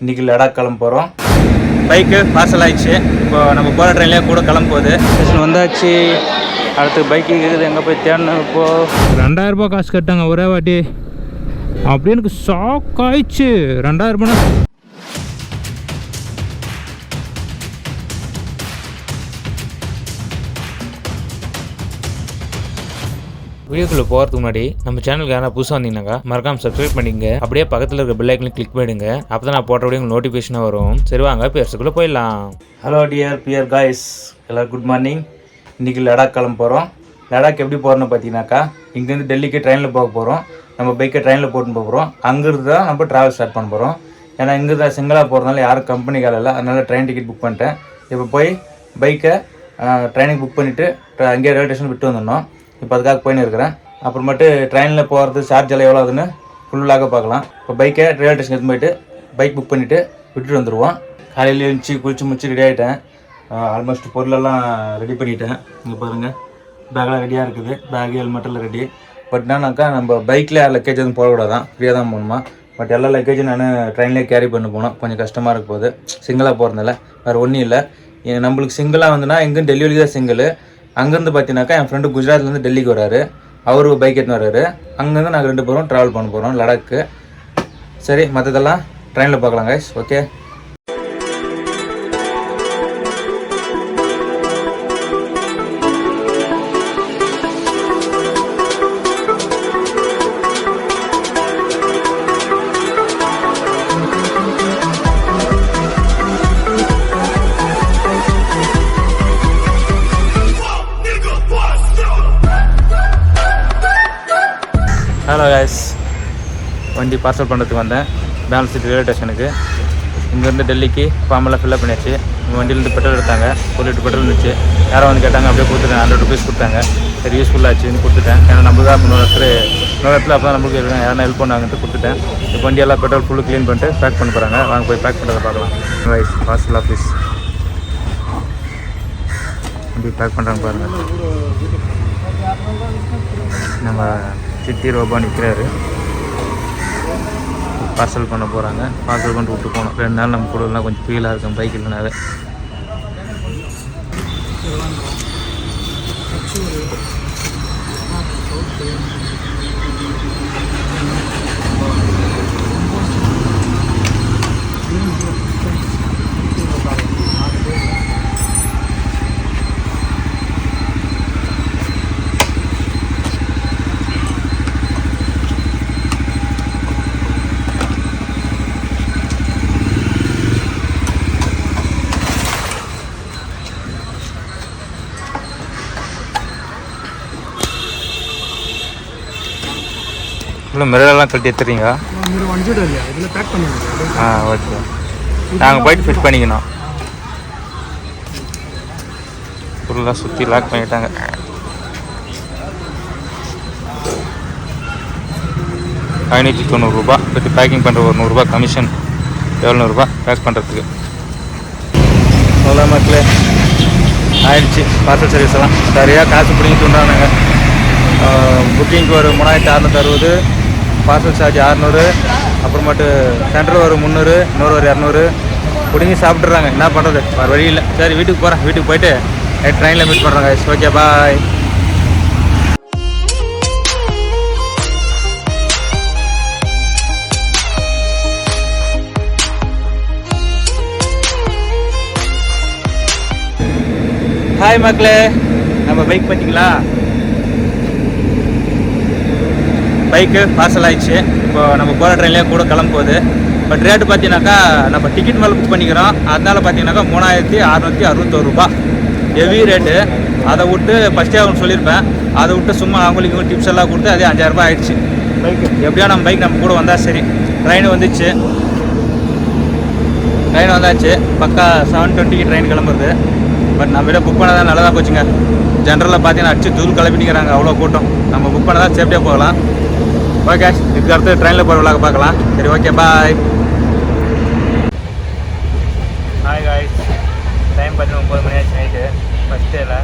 இன்றைக்கி லடாக் கிளம்ப போகிறோம். பைக்கு பார்சல் ஆயிடுச்சு. இப்போ நம்ம போகிற ட்ரெயின்லேயே கூட கிளம்ப போகுது. ஸ்டேஷன் வந்தாச்சு. அடுத்து பைக்கு இருக்குது, எங்கே போய் தேடணும். இப்போது 2000 காசு கட்டாங்க ஒரே வாட்டி. அப்படியே எனக்கு ஷாக் ஆயிடுச்சு. 2000 வீடியோக்குள்ளே போகிறதுக்கு முன்னாடி நம்ம சேனலுக்கு யாராவது புதுசாக வந்தீங்கன்னாக்கா மறக்காம சப்ஸ்கிரைப் பண்ணிங்க. அப்படியே பக்கத்தில் இருக்க பெல் ஐக்கனை கிளிக் பண்ணிடுங்க. அப்போ தான் நான் போட்ட வீடியோ உங்களுக்கு நோட்டிஃபிகேஷனாக வரும். சரி வாங்க பேசுக்குள்ளே போயிடலாம். ஹலோ டியர் காய்ஸ், எல்லோரும் குட் மார்னிங். இன்றைக்கி லடாக் கிளம்ப போகிறோம். லடாக் எப்படி போகிறோன்னு பார்த்தீங்கன்னாக்கா, இங்கேருந்து டெல்லிக்கு ட்ரெயினில் போக போகிறோம். நம்ம பைக்கை ட்ரெயினில் போட்டுன்னு போகிறோம். அங்கேருந்து தான் நம்ம ட்ராவல் ஸ்டார்ட் பண்ண போகிறோம். ஏன்னா இங்கே தான் சிங்கிளாக போகிறதுனால யாரும் கம்பெனி கால இல்லை, அதனால ட்ரெயின் டிக்கெட் புக் பண்ணிட்டேன். இப்போ போய் பைக்கை ட்ரெயினுக்கு புக் பண்ணிவிட்டு அங்கேயே ரயில்வே ஸ்டேஷன் விட்டு வந்துடணும். இப்போ அதுக்காக போயின்னு இருக்கிறேன். அப்புறமேட்டு ட்ரெயினில் போகிறது சார்ஜ் எல்லாம் எவ்வளோ ஆகுதுன்னு ஃபுல்லாக பார்க்கலாம். இப்போ பைக்கை ரயில்வே ஸ்டேஷன் எடுத்து போயிட்டு பைக் புக் பண்ணிவிட்டு விட்டுட்டு வந்துடுவோம். காலையில் எழுந்துச்சி குளிச்சு முடிச்சு ரெடி ஆகிட்டேன். ஆல்மோஸ்ட் பொருளெல்லாம் ரெடி பண்ணிட்டேன். இங்கே பாருங்கள், பேக்கெலாம் ரெடியாக இருக்குது. Back ஹெல்மெட்டெல்லாம் ready. பட் என்னன்னாக்கா நம்ம பைக்கில் லக்கேஜ் எதுவும் போடக்கூடாதான், ஃப்ரீயாக தான் போகணுமா. பட் எல்லா லக்கேஜும் நான் ட்ரெயின்லேயே கேரி பண்ணி போனோம். கொஞ்சம் கஷ்டமாக இருக்க போகுது சிங்கிளாக போகிறதுனால. வேறு ஒன்றும் இல்லை. நம்மளுக்கு சிங்கிளாக வந்துன்னா எங்கேயும் டெல்லி வரைக்கும் தான் சிங்கிள். அங்கேருந்து பார்த்தீங்கன்னாக்கா என் ஃப்ரெண்டு குஜராத்லேருந்து டெல்லிக்கு வராரு. அவரு பைக் எடுத்துன்னு வர்றாரு. அங்கேருந்து நாங்கள் 2 பேரும் ட்ராவல் பண்ண போகிறோம் லடாக்கு. சரி, மற்றதெல்லாம் ட்ரெயினில் பார்க்கலாம் கைஸ். ஓகே. ஹலோ கைஸ், வண்டி பார்சல் பண்ணுறதுக்கு வந்தேன் பேங்களூர் சிட்டி ரயில்வே ஸ்டேஷனுக்கு. இங்கேருந்து டெல்லிக்கு ஃபார்மெல்லாம் ஃபில்அப் பண்ணியாச்சு. வண்டியிலேருந்து பெட்ரோல் எடுத்தாங்க. 1 லிட்டர் பெட்ரோல் இருந்துச்சு. யாரும் வந்து கேட்டாங்க, அப்படியே கொடுத்துட்டேன். 100 rupees கொடுத்தாங்க. சரி, யூஸ்ஃபுல்லாச்சுன்னு கொடுத்துட்டேன். ஏன்னா நம்ம தான் இன்னொரு இடத்துல அப்போ தான் நம்மளுக்கு யாரும் ஹெல்ப் பண்ணாங்கன்ட்டு கொடுத்துட்டேன். இப்போ வண்டியெல்லாம் பெட்ரோல் ஃபுல்லு க்ளீன் பண்ணிட்டு பேக் பண்ண போகிறாங்க. வாங்க போய் பேக் பண்ணுறதை பார்க்கலாம். ரைஸ் பார்சல் ஆஃபீஸ் அப்படி பேக் பண்ணுறாங்க பாருங்கள். நம்ம சித்தி ரோபா நிற்கிறாரு. பார்சல் பண்ண போகிறாங்க. பார்சல் பண்ணிட்டு விட்டு போகணும். 2 நாள் நம்ம கூடலாம் கொஞ்சம் ஃபீலாக இருக்கும் பைக் இல்லைனாவே. இல்லை மிரரெல்லாம் கழட்டி எடுத்துறீங்க? ஓகே, நாங்கள் போயிட்டு ஃபிட் பண்ணிக்கணும். ஃபுல்லாக சுற்றி லாக் பண்ணிட்டாங்க. ₹590 பற்றி பேக்கிங் பண்ணுற ஒரு ₹100 கமிஷன். 700 பேக் பண்ணுறதுக்கு. அவ்வளோ மக்களே ஆயிடுச்சு. பார்சல் சர்வீஸ் எல்லாம் சரியாக காசு பிடிங்கி தூண்டானாங்க. புக்கிங்க்கு ஒரு 3660, பார்சல் சார்ஜ் 600, அப்புறமேட்டு சென்ட்ரல் ஒரு 300, இன்னொரு ஒரு 200 பிடிங்கி சாப்பிட்றாங்க. என்ன பண்ணுறது, வேறு வழி இல்லை. சரி, வீட்டுக்கு போகிறேன். வீட்டுக்கு போயிட்டு ட்ரெயினில் மீட் பண்ணுறாங்க. ஓகே, பாய். ஹாய் மக்களே, நம்ம பைக் பார்த்தீங்களா? பைக்கு பார்சல் ஆயிடுச்சு. இப்போ நம்ம போகிற ட்ரெயின்லேயே கூட கிளம்ப போகுது. பட் ரேட்டு பார்த்தீங்கன்னாக்கா நம்ம டிக்கெட் மேலே புக் பண்ணிக்கிறோம். அதனால பார்த்தீங்கன்னாக்கா ₹3661 ஹெவி ரேட்டு. அதை விட்டு ஃபஸ்ட்டே அவங்க சொல்லியிருப்பேன். அதை விட்டு சும்மா அவங்களுக்கு டிப்ஸ் எல்லாம் கொடுத்து அதே ₹5000 ஆயிடுச்சு. பைக்கு எப்படியா நம்ம பைக் நம்ம கூட வந்தால் சரி. ட்ரெயின் வந்துச்சு. ட்ரெயின் வந்தாச்சு. பக்கா 7:20க்கு ட்ரெயின் கிளம்புறது. பட் நம்ம விட புக் பண்ணதான் நல்லதாக போச்சுங்க. ஜென்ரலில் பார்த்தீங்கன்னா அடிச்சு தூள் கிளப்பினிக்கிறாங்க, அவ்வளோ கூட்டம். நம்ம புக் பண்ணதான் சேஃப்டியாக போகலாம். ஓகே, இதுக்கு அடுத்து ட்ரெயினில் போகிற விழாக்க பார்க்கலாம். சரி, ஓகே, பாய். ஹாய் காய்ஸ், டைம் பார்த்தீங்கன்னா 9 மணி ஆச்சு நைட்டு. ஃபஸ்ட் டேல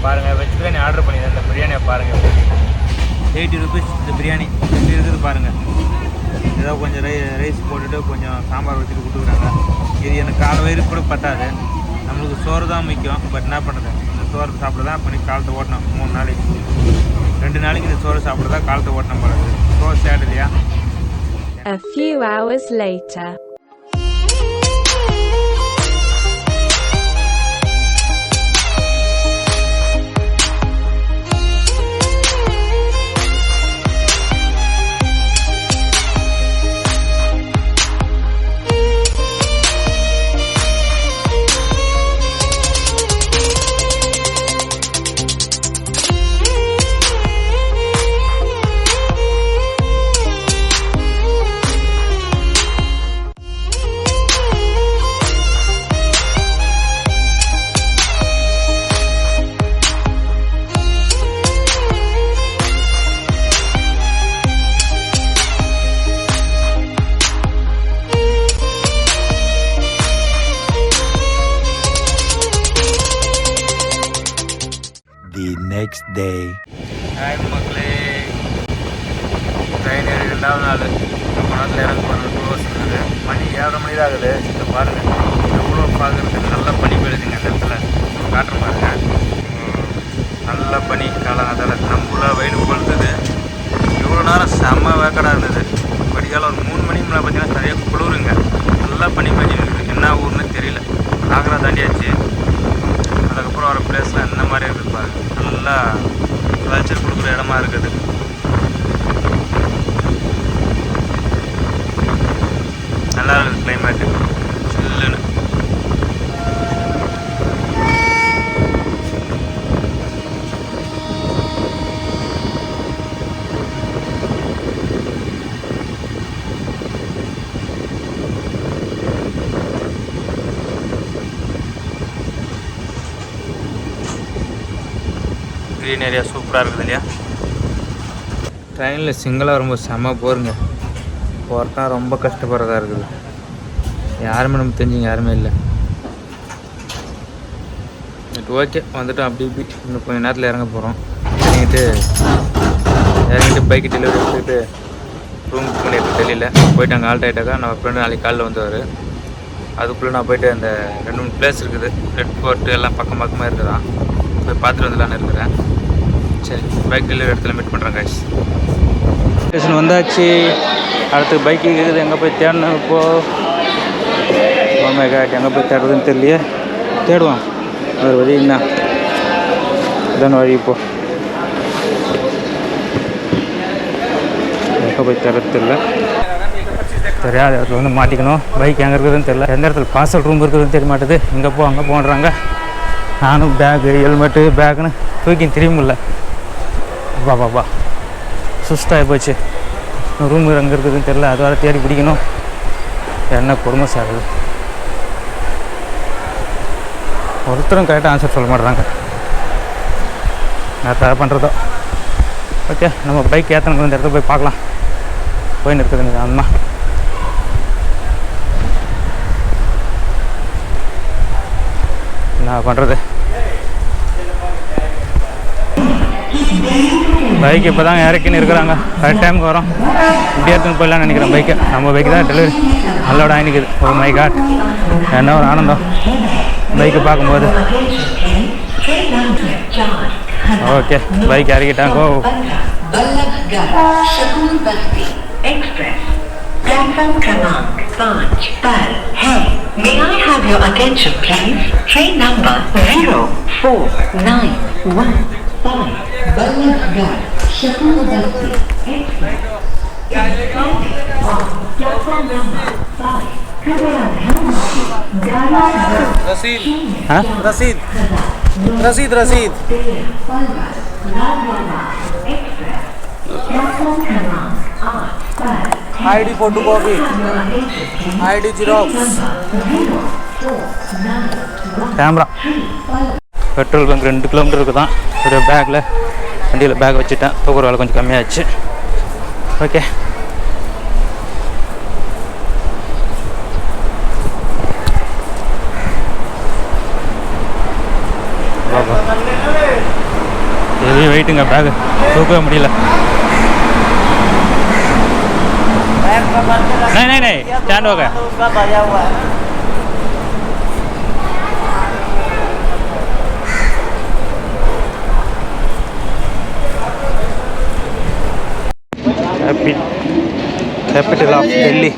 பாருங்கள், வெஜ் பிரியாணி ஆர்டர் பண்ணியிருந்தேன். இந்த பிரியாணியை பாருங்கள், ₹80 இந்த பிரியாணி எப்படி இருக்குது பாருங்கள். ஏதோ கொஞ்சம் ரைஸ் போட்டுட்டு கொஞ்சம் சாம்பார் வச்சுட்டு கொடுத்துக்குறாங்க. இது எனக்கு காலை வயிறு கூட பத்தாது. நம்மளுக்கு சோறு தான் முக்கியம். பட் என்ன பண்ணுறது, இந்த சோறு சாப்பிட தான் பண்ணி காலத்தை ஓட்டணும். 3 நாளைக்கு 2 நாளைக்கு இந்த சோறு சாப்பிட தான் காலத்தை ஓட்டணும் போல இருக்குது. ஸோ சேட் இல்லையா? A few hours later. The next day. Hi மக்களே, ட்ரெயின் ஏறி 2வது நாள். ரொம்ப நேரத்தில் இறங்க போகிற 2 hours இருக்குது. மணி 7:30 மணி தான் ஆகுது. இங்கே பாருங்கள் எவ்வளோ பார்க்குறதுக்கு நல்லா பனி பெய்யுதுங்க. இந்த இடத்துல காட்டுற பாருங்க, நல்லா பனி காலங்காத்தால நம்மள வெயில் கொளுத்துது. இவ்வளோ நேரம் செம்ம வேக்கடாக இருந்தது. படிக்கால ஒரு 3 மணிக்கு மேலே பார்த்தீங்கன்னா சரியாக குளிருங்க. நல்லா பனி பெஞ்சிருக்கு. என்ன ஊர்னு தெரியல. ஆக்ரா தாண்டியாச்சு. அதுக்கப்புறம் வர பிளேஸ்லாம் என்ன மாதிரி இருக்குது பாருங்க. நல்லா கல்ச்சர் கொடுக்குற இடமா இருக்குது. நல்லா இருக்குது கிளைமேட்டு, சில்லுன்னு. க்ரீன் ஏரியா சூப்பராக இருக்குது இல்லையா? ட்ரெயினில் சிங்கிளாக வரும்போது செம்ம போருங்க. போகிறதா ரொம்ப கஷ்டப்படுறதா இருக்குது. யாருமே நமக்கு தெரிஞ்சுங்க யாருமே இல்லை. பட் ஓகே, வந்துட்டோம். அப்படி இப்படி இன்னும் கொஞ்சம் நேரத்தில் இறங்க போகிறோம். இறங்கிட்டு பைக்கு டெலிவரி எடுத்துக்கிட்டு ரூம் புக் பண்ணிட்டு தெரியல போயிட்டு அங்கே ஆல்ட் ஆகிட்டாக்கா நம்ம ஃப்ரெண்டு நாளைக்கு காலையில் வந்துவார். அதுக்குள்ளே நான் போயிட்டு அந்த 2-3 பிளேஸ் இருக்குது, ரெட் ஃபோர்ட்டு எல்லாம் பக்கம் பக்கமாக இருக்குதான், போய் பார்த்துட்டு வந்துடலான்னு இருக்கிறேன். சரி, பைக் டெலிவரி இடத்துல மீட் பண்ணுறேன் கைஸ். ஸ்டேஷன் வந்தாச்சு. அடுத்து பைக்கு இருக்குது, எங்கே போய் தேடணும் இப்போது? ஓமே காட், எங்கே போய் தேடுறதுன்னு தெரியலையே. தேடுவோம், ஒரு வழி என்ன இதான வழி. இப்போது எங்கே போய் தேடுறது தெரியல. தெரியாது, இடத்துல வந்து மாட்டிக்கணும். பைக் எங்கே இருக்குதுன்னு தெரியல. எந்த இடத்துல பார்சல் ரூம் இருக்குதுன்னு தெரிய மாட்டேது. இங்கே போ அங்கே போன்றாங்க. நானும் பேகு ஹெல்மெட்டு பேக்குன்னு தூக்கி திரும்பில்ல. பாப்பா சுஸ்தாகி போச்சு. ரூம் எங்கே இருக்குதுன்னு தெரில. அது வேறு தேடி பிடிக்கணும். என்ன கொடுமை சாகுது. ஒருத்தரும் கரெக்டாக ஆன்சர் சொல்ல மாட்டுறாங்க. நான் தர பண்ணுறதோ. ஓகே, நம்ம பைக் ஏற்றணும். இந்த இடத்துல போய் பார்க்கலாம். போயின்னு இருக்குதுங்க அம்மா. என்ன பண்ணுறது? பைக் இப்போ தான் இறக்கின்னு இருக்கிறாங்க. கரெக்ட் டைமுக்கு வரோம். இப்படி எடுத்துன்னு போயிடலான்னு நினைக்கிறேன் பைக்கை. நம்ம பைக்கு தான் டெலிவரி நல்லோட ஆகிக்குது. ஒரு மை காட், என்ன ஒரு ஆனந்தம் பைக்கு பார்க்கும்போது. Okay, bike இறக்கிட்டாங்க. Platform क्रमांक 5 पर है. May I have your attention please? Train number 0491 Bangalore Shakurbasti Express. Platform number 5. रसीद, हाँ रसीद रसीद रसीद ID photocopy, ID xerox, camera. Petrol bunk 2 kilometre இருக்குது தான். ஒரு பேக்கில் வண்டியில் பேக் வச்சுட்டேன். தூக்குற வேலை கொஞ்சம் கம்மியாகிடுச்சு. ஓகே, ஹெவி வெயிட்டுங்க, பேகு தூக்கவே முடியல. नहीं स्टैंड हो गया। Capital of Delhi.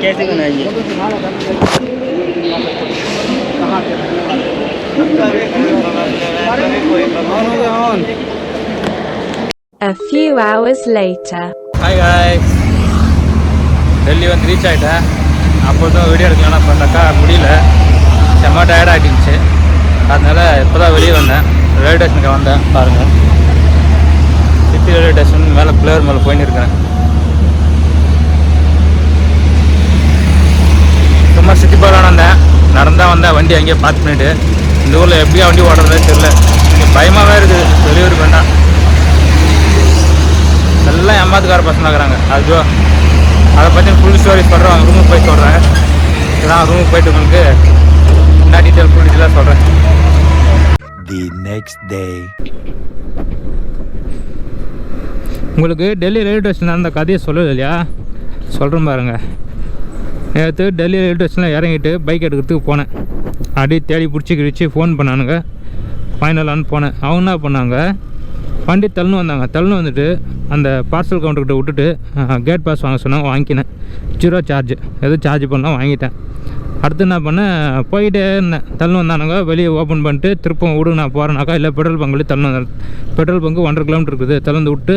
कैसे बनाइए? A few hours later. Hi guys, Delhi வந்து ரீச் ஆகிட்டேன். அப்போ தான் வீடியோ எடுக்கலாம் பார்த்தாக்கா முடியல, செம்ம டயர்ட் ஆகிடுச்சு. அதனால் இப்போ தான் வெளியே வந்தேன், ரயில்வே ஸ்டேஷனுக்கு வந்தேன். பாருங்கள், சிட்டி ரயில்வே ஸ்டேஷன் மேலே பிளேர் மேலே போயின்னு இருக்கிறேன். சும்மா சுற்றி போகலான்னு வந்தேன், நடந்தான் வந்தேன். வண்டி அங்கேயே பார்க் பண்ணிவிட்டு இந்த ஊரில் எப்படியா வண்டி ஓடுறதே தெரில, இங்கே பயமாகவே இருக்குது. வெளியூருக்கு வேண்டாம், எல்லாம் ஏமாத்துக்கார பசங்க இருக்கிறாங்க. அதுவோ அதை பற்றி ஃபுல் ஸ்டோரிஸ் சொல்கிறேன், அவங்க ரூமுக்கு போய் சொல்கிறேன். இதெல்லாம் ரூமுக்கு போயிட்டு உங்களுக்கு என்ன டீட்டெயில் ஃபுல் டீட்டெயிலாக சொல்கிறேன். The next day. உங்களுக்கு டெல்லி ரயில்வே ஸ்டேஷனில் அந்த கதையை சொல்லலை இல்லையா? சொல்கிறேன் பாருங்கள். நேற்று டெல்லி ரயில்வே ஸ்டேஷனில் இறங்கிட்டு பைக் எடுக்கிறதுக்கு போனேன். அப்படியே தேடி பிடிச்சி கிழிச்சு ஃபோன் பண்ணானுங்க. ஃபைனலான்னு போனேன். அவங்க என்ன பண்ணாங்க, வண்டி தள்ளுன்னு வந்தாங்க. தள்ளுன்னு வந்துட்டு அந்த பார்சல் கவுண்டர்கிட்ட விட்டுட்டு கேட் பாஸ் வாங்க சொன்னாங்க. வாங்கினேன், 0 சார்ஜ். எதுவும் சார்ஜ் பண்ணலாம், வாங்கிட்டேன். அடுத்து என்ன பண்ணேன், போயிட்டே இருந்தேன். தள்ளுன்னு வந்தானுங்க. வெளியே ஓப்பன் பண்ணிட்டு திருப்பம் விடு நான் போகிறேனாக்கா, இல்லை பெட்ரோல் பங்க்லேயே தள்ளுன்னு வந்தேன். பெட்ரோல் பங்கு 1.5 கிலோமீட்டர் இருக்குது, தள்ளுந்து விட்டு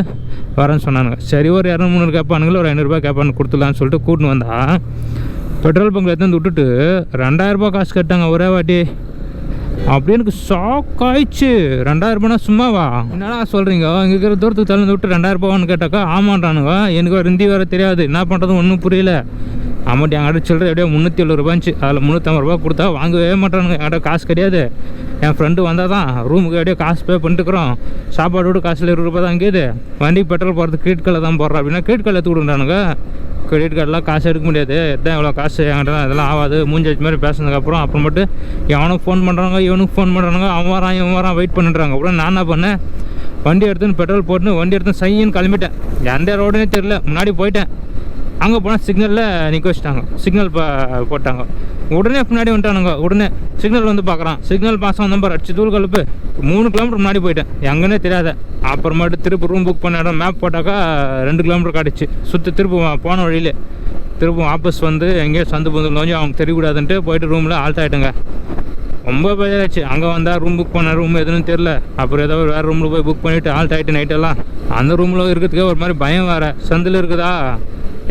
வரேன்னு சொன்னானுங்க. சரி, ஒரு 200-300 கேட்பானுங்களோ, ஒரு 500 ரூபாய் கேட்பானு கொடுத்துலான்னு சொல்லிட்டு கூட்டின்னு வந்தா பெட்ரோல் பங்கில் எடுத்து விட்டுட்டு 2000 ரூபாய் காசு கேட்டாங்க ஒரே வாட்டி. அப்படி எனக்கு ஷாக் ஆயிடுச்சு. 2000 ரூபானா சும்மாவா? என்னடா சொல்கிறீங்க, இங்கே இருக்கிற தூரத்துக்கு தள்ளி விட்டு 2000 ரூபான்னு கேட்டாக்கா ஆமான்றானுங்க. எனக்கு ஒரு ஹிந்தி வேறு தெரியாது, என்ன பண்ணுறது ஒன்றும் புரியல. ஆமாட்டி என்கிட்ட சில்லற எப்படியோ 370 ரூபாய்ச்சு. அதில் 350 ரூபா கொடுத்தா வாங்கவே மாட்டானுங்க. என்கிட்ட காசு கிடையாது. என் ஃப்ரெண்டு வந்தால் தான் ரூமுக்கு எப்படியோ காசு பே பண்ணிட்டுக்கிறோம். சாப்பாடோடு காசில் 20 ரூபா தான் கேது. வண்டிக்கு பெட்ரோல் போகிறது கிரெடிட் கார்டில் தான் போடுறேன் அப்படின்னா கிரெடிட் கார்டில் எடுத்து விடுறானுங்க. கிரெடிட் கார்டெலாம் காசு எடுக்க முடியாது, இதான் இவ்வளோ காசு என்கிட்ட இதெல்லாம் ஆகாது. மூஞ்சி வச்சு மாதிரி பேசுனதுக்கப்புறம் அப்புறமேட்டு எவனுக்கு ஃபோன் பண்ணுறாங்க, இவனுக்கு ஃபோன் பண்ணுறாங்க. அவன் வரான் இவன் வரான் வெயிட் பண்ணிடுறாங்க. உடனே நான் என்ன பண்ணேன், வண்டி எடுத்துன்னு பெட்ரோல் போட்டுன்னு வண்டி எடுத்து சைன்னு கிளம்பிட்டேன். எந்த ரோடுனே தெரியல. முன்னாடி போயிட்டேன். அங்கே போனால் சிக்னலில் நிற்க வச்சுட்டாங்க. சிக்னல் போட்டாங்க. உடனே முன்னாடி வந்துட்டானுங்க. உடனே சிக்னல் வந்து பார்க்குறான். சிக்னல் பாஸ் ஆன நம்பர் அடிச்சு தூள் கலப்பு 3 கிலோமீட்டர் முன்னாடி போயிட்டேன். எங்கன்னே தெரியாத. அப்புறமேட்டு திருப்பி ரூம் புக் பண்ண இடம் மேப் போட்டாக்கா 2 கிலோமீட்டர் காட்டுச்சு. திருப்பி போன வழியில் திருப்பி வாபஸ் வந்து எங்கேயோ சந்து பந்து கொஞ்சம் அவங்க தெரியக்கூடாதுன்ட்டு போயிட்டு ரூமில் ஆல்ட் ஆகிட்டுங்க. ரொம்ப பேராச்சு. அங்கே வந்தால் ரூம் புக் பண்ண ரூம் எதுன்னு தெரில. அப்புறம் ஏதோ வேறு ரூமில் போய் புக் பண்ணிவிட்டு ஆல்ட் ஆகிட்டு நைட்டெல்லாம் அந்த ரூமில் இருக்கிறதுக்கே ஒரு மாதிரி பயம் வேறு. சந்தில் இருக்குதா,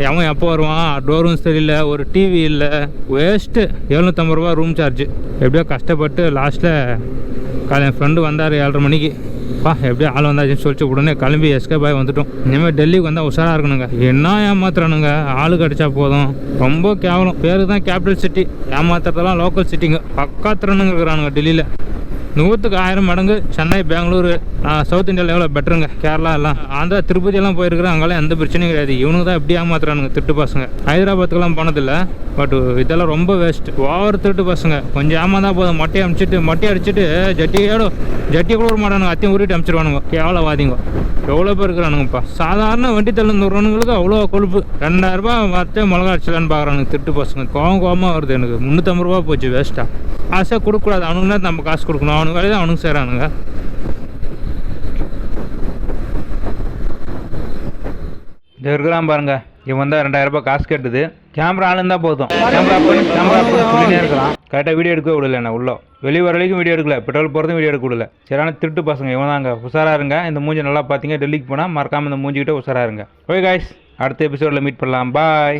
அவன் எப்போ வருவான், டோரும் சரியில்லை, ஒரு டிவி இல்லை, வேஸ்ட்டு. 750 ரூபா ரூம் சார்ஜ். எப்படியோ கஷ்டப்பட்டு லாஸ்ட்டில் என் ஃப்ரெண்டு வந்தார் 7:30 மணிக்கு. எப்படியோ ஆள் வந்தாச்சுன்னு சொல்லிட்டு உடனே கிளம்பி எஸ்கேப் ஆகி வந்துட்டோம். இனிமேல் டெல்லிக்கு வந்தால் உஷாராக இருக்கணுங்க. என்ன ஏமாத்துறானுங்க, ஆளு கிடச்சா போதும். ரொம்ப கேவலம். பேருக்கு தான் கேபிட்டல் சிட்டி, ஏமாத்துறதெல்லாம் லோக்கல் சிட்டிங்க. பக்காத்துறனுங்க இருக்கிறானுங்க டெல்லியில். 100க்கு 1000 மடங்கு சென்னை, பெங்களூரு, சவுத் இந்தியாவில் எவ்வளோ பெட்டருங்க. கேரளா எல்லாம், ஆந்திரா, திருப்பதி எல்லாம் போயிருக்கிறேன். அங்கெல்லாம் எந்த பிரச்சனையும் கிடையாது. இவனுக்கு தான் எப்படி ஏமாத்துறானுங்க திட்டு பசங்க. ஹைதராபாத்துக்கெல்லாம் போனதில்லை, பட் இதெல்லாம் ரொம்ப வேஸ்ட். ஓவர் திருட்டு பசங்க. கொஞ்சம் ஏமாந்தா போதும், மட்டையை அடிச்சுட்டு ஜட்டியை கூட விட மாட்டானுங்க. அத்தையும் உருட்டு அமிச்சிருவானுங்க. கேவலவாதிங்க எவ்வளோ பேர் இருக்கிறானுங்கப்பா. சாதாரண வண்டி தள்ளு விடுறவனுங்களுக்கு அவ்வளோ கொழுப்பு. 2000 ரூபா வரத்தே மிளகா அடிச்சலான்னு பார்க்குறானுங்க திட்டு பசங்க. கோவமாக வருது எனக்கு. 350 ரூபா போச்சு வேஸ்ட்டாக. காசே கொடுக்கக்கூடாது. அவனுக்குன்னா நம்ம காசு கொடுக்கணும். அவனுக்கு வேலையை தான் அவனுக்கு செய்கிறானுங்க. இது இருக்கிறான் பாருங்க, இவன் தான் 2000 ரூபாய் காசு கேட்டுது. கேமரா ஆளுன்னு தான் போதும். கேமரா சொல்லினே இருக்கலாம். கரெக்டாக வீடியோ எடுக்க விடல. என்ன உள்ள வெளியே வர வரைக்கும் வீடியோ எடுக்கல, பெட்ரோல் போகிறதும் வீடியோ எடுக்க விடல. சரியான திருட்டு பசங்க இவன் தாங்க. உஷாராக இருங்க. இந்த மூஞ்சி நல்லா பார்த்தீங்க, டெல்லிக்கு போனால் மறக்காமல் இந்த மூஞ்சிக்கிட்ட உஷாராக இருங்க. ஓகே காய்ஸ், அடுத்த எபிசோடில் மீட் பண்ணலாம். பாய்.